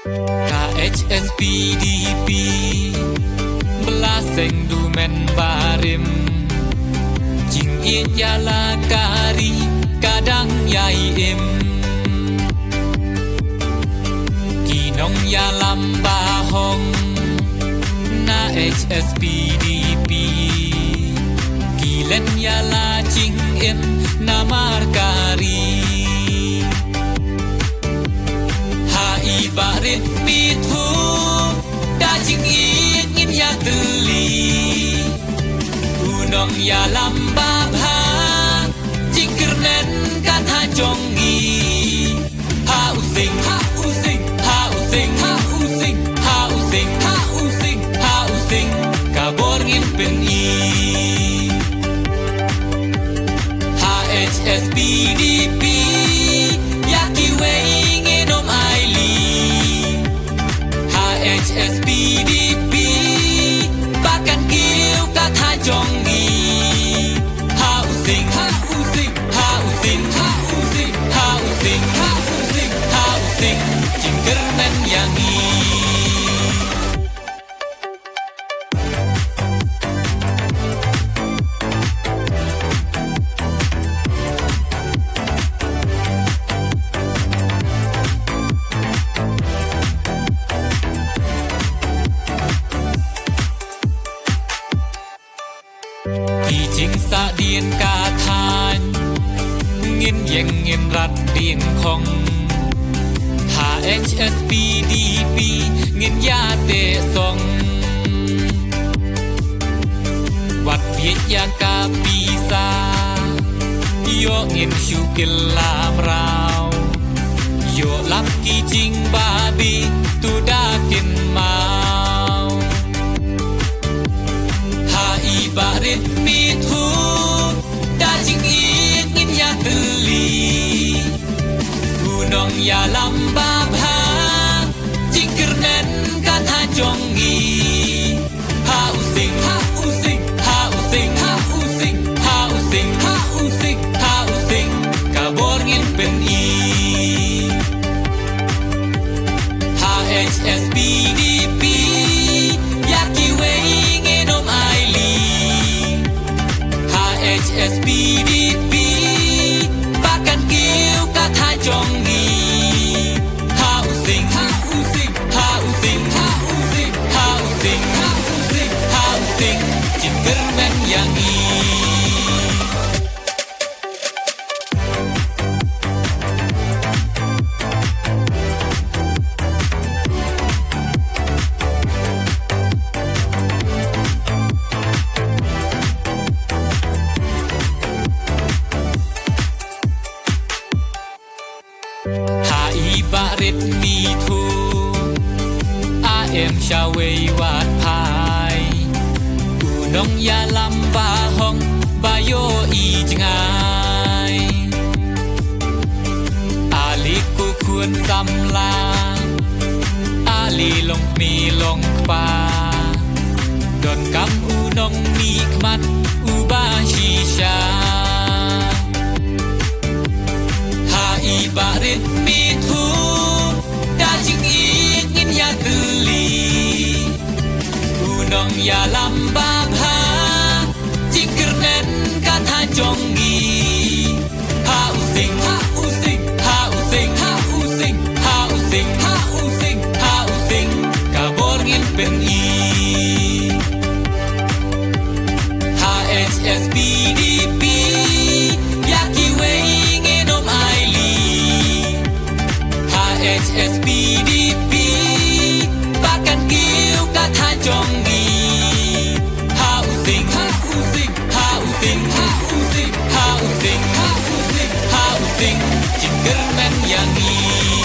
KHSPDP belaseng dumen barim jing it yala kari kadang yai im kinong yalam bahong na HSPDP kilen yala jing im namar kari barit mithu da jing it ngin ya teli unong ya lamba bha jing kernen kan ha jongi ha using ha using ha using ha using ha using ha using ha using kabor ngin pen i HSPDP yaki wei nginom aili HSPDP bahkan kiu kata jongi housing housing housing housing housing housing housing jingkernen yang jing sa dien ka than ngin yeng ngin rat dien khong HSPDP ngin ya te song wat viet ya ka pisa yo ngin shukil lam rao yo lap ki jing babi tu dakin mau barit mithu da jing it ngin ya teli gunong ya lamba bha jing kernen kan ha jongi ha using ha using ha using ha using ha using ha using ha using kabor ngin pen i HSPDP yaki wei nginom aili HSPDP bahkan kiu kata jongi housing housing housing housing housing housing housing jingkermen yang i barit mithu am shawei wat pai unong ya lamba hong bayo i jingai ali ku kun samla ali long mi long pa don kam unong mi kmat uba shisha barit mithu da jing it ngin ya teli unong ya lamba bha jing kernen kan ha jongi housing housing housing housing housing housing housing kabor ngin pen i HSPDP yaki wei nginom aili HSPDP bahkan kiu kata jongi housing housing housing housing housing housing housing jingkermen yang i